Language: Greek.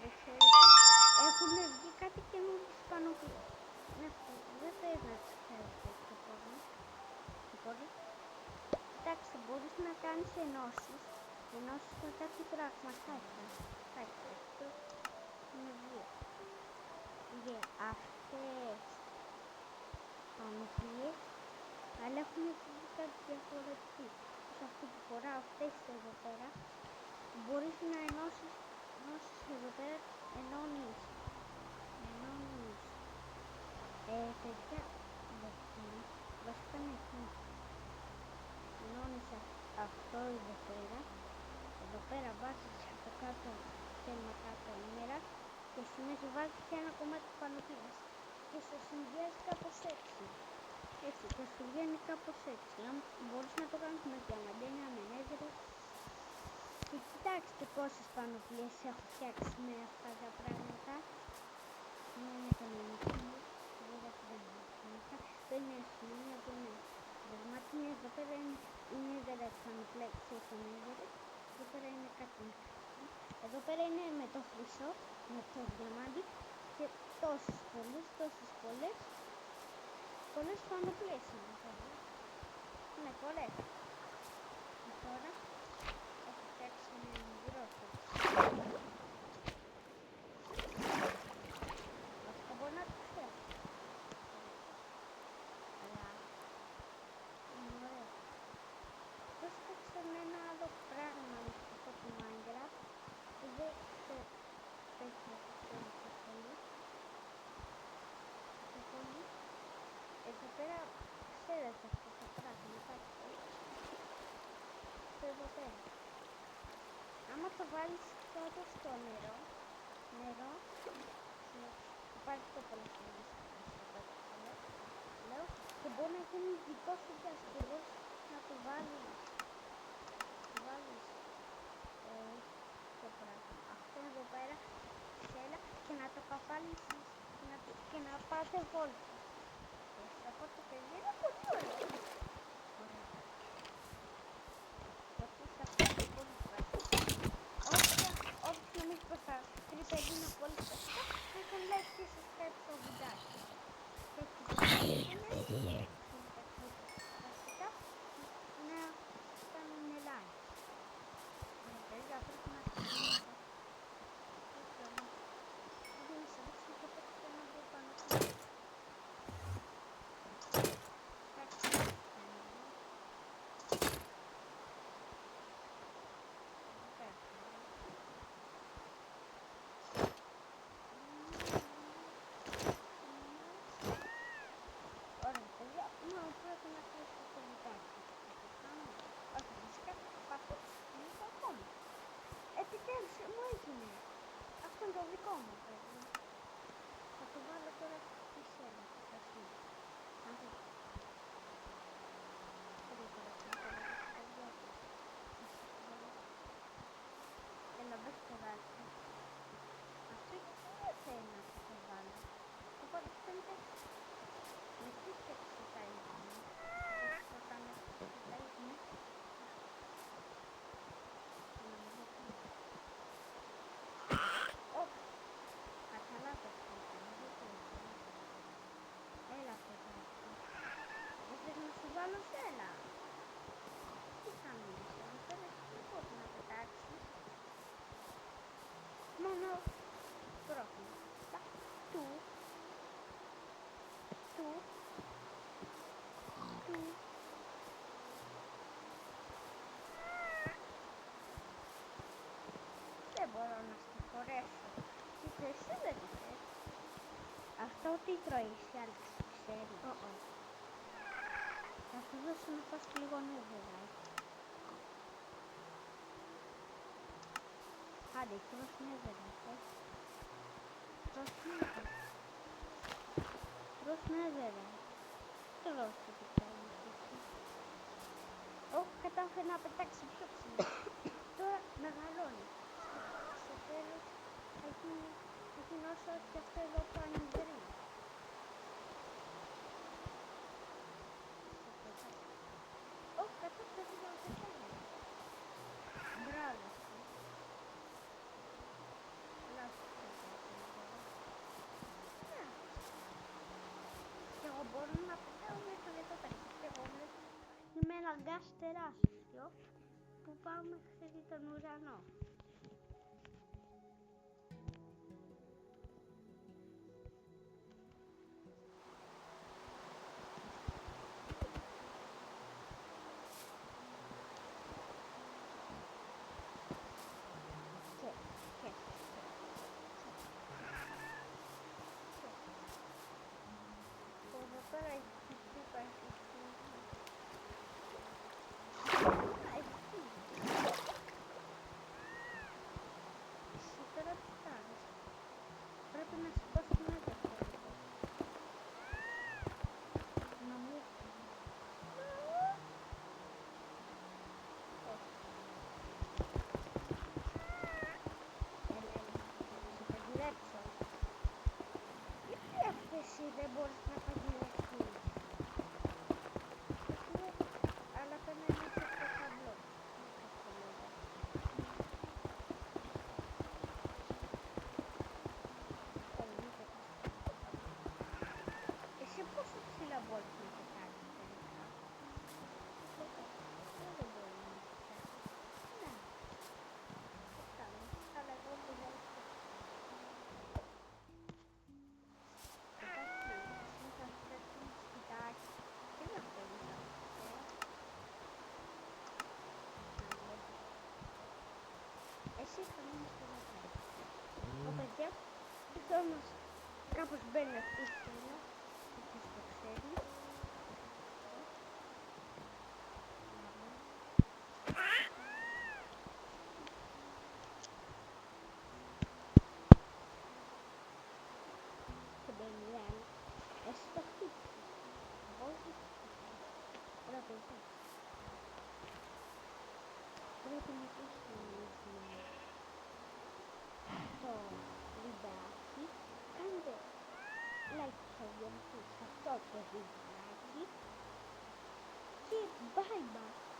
δεν ξέρετε, έχουν βγει κάτι καινούργιες πανοπλίες. Ναι, δεν θέλει να τις ξέρετε το πρόβλημα. Λοιπόν, κοιτάξτε, μπορείς να κάνεις ενώσεις με κάποια πραγματάκια. Κοιτάξτε, αυτό είναι δύο. Για αυτές πανοπλίες, αλλά έχουν βγει κάτι διαφορετικό. Αυτή τη φορά αυτές εδώ πέρα μπορείς να ενώσεις εδώ πέρα, ενώνεις τέτοια βασικά ναι, ενώνεις αυτό εδώ πέρα βάζεις από κάτω θέματα από ημέρα και στη μέση βάζεις και ένα κομμάτι πανοπλίας και στο συνδυάζει κάπως έτσι. Έτσι, και σου βγαίνει κάπως έτσι. Μπορείς να το κάνεις με διαμαντένια, με νέδρες. Και κοιτάξτε πόσες πανοπλίες έχω φτιάξει με αυτά τα πράγματα. Είναι το νεμικίνο, το είναι σημείο, το είναι δερμάτινο. Εδώ πέρα είναι νέδρες πανοπλία, ξέρεις το νέδρες. Εδώ πέρα είναι κάτι. Εδώ πέρα είναι με το χρυσό, με το διαμάντι και τόσες πολλές πανοπλίες είναι. Είναι πολλές. Και τώρα έχω φτιάξει ένα μικρό αυτό μπορεί να το φτιάξει. Αλλά είναι ωραίο. Πώς φτιάξω ένα άλλο πράγμα μυστικό του Minecraft που δεν το ξέρετε πολύ. Εδώ πέρα ξέρετε αυτό το πράγμα. Εδώ πέρα. Άμα το βάλεις κάτω στο νερό υπάρχει το πολυφωνικό λέω και μπορεί να γίνει δικό σου γκάς και μπορείς να το βάλεις το πράγμα. Αυτό εδώ πέρα σέλα και να το καπάλισεις και να πάτε βόλτα. Από το παιδί είναι πολύ ωραίο. Όποιος νομίζει πως θα τρυπέδι είναι πολύ σπαστικά, να κάνει like και subscribe στο βιντεάκι. Και όποιος δεν είναι σπαστικά, να κάνουν like. Παιδιά, πρέπει να κάνουν δεν είσαι έτσι και παίξτε να μπω πάνω κάτω. Ωραία, παιδιά, πρέπει να κλείσω το βιντεάκι. Όχι, φυσικά θα το κλείσω ακόμα. Επιτέλους, μου έγινε. Αυτό είναι το δικό μου, παιδιά. Θα το βάλω τώρα στη σέλα. Αν το έλα, μπες παιδάκι. Αυτό γιατί δεν θέλει να το βάλω. Το βάλω, φαίνεται με τι φτιάξε τα ίδια. Θα κάνω τα ίδια. Κατά λάθος το έκανα. Έλα παιδάκι. Ήθελες να σου βάλω σέλα. Τι θα μείνεις, αν θέλεις δεν μπορεί να πετάξεις. Μόνο πρόβλημα. Του. Δεν μπορώ να στη χωρέσω. Τι θες, εσύ δεν τη θες. Αυτό τι τρώει, η Άλεξ, ξέρει. Θα σου δώσω να φας λίγο νεύεράκι. Άντε, τρως νεύεράκι. Τρως νεύεράκι. Τρως το τι κάνεις εσύ. Όχι, κατάφερε να πετάξει πιο ψηλά. Τώρα μεγαλώνει. Στο τέλος θα γίνει όσο και αυτό εδώ το ανεβρεί. Όχι, κατάφερε να πετάει. Μπράβο σου. γκάς τεράστιο που πάμε μέχρι τον ουρανό. Εδώ πέρα έχει super εσύ τώρα τι κάνεις? Πρέπει να σηκώσεις μέσα αυτό. Να μου... Σε παγιλέψω. Γιατί εσύ δεν μπορείς να παγιλευτείς? Αλλά πρέπει να είσαι στο ταμπλό. Εσύ πόσο ψηλά μπορείς να πετάξεις τελικά? Δεν μπορεί να πετάξεις. Ναι, το κάνω. Αλλά εγώ πετάξω. Εσύ θα μείνεις στο μετράκι. Παιδιά, όμως κάπως μπαίνει αυτή η σκηνή. Ποιος το ξέρει. Και μπαίνει η άλλη. Εσύ το χτύπησες. Όχι. Πρέπει να πεις. Πρέπει να πεις το βιντεάκι. Κάντε like σε αυτό το βιντεάκι. Και bye bye.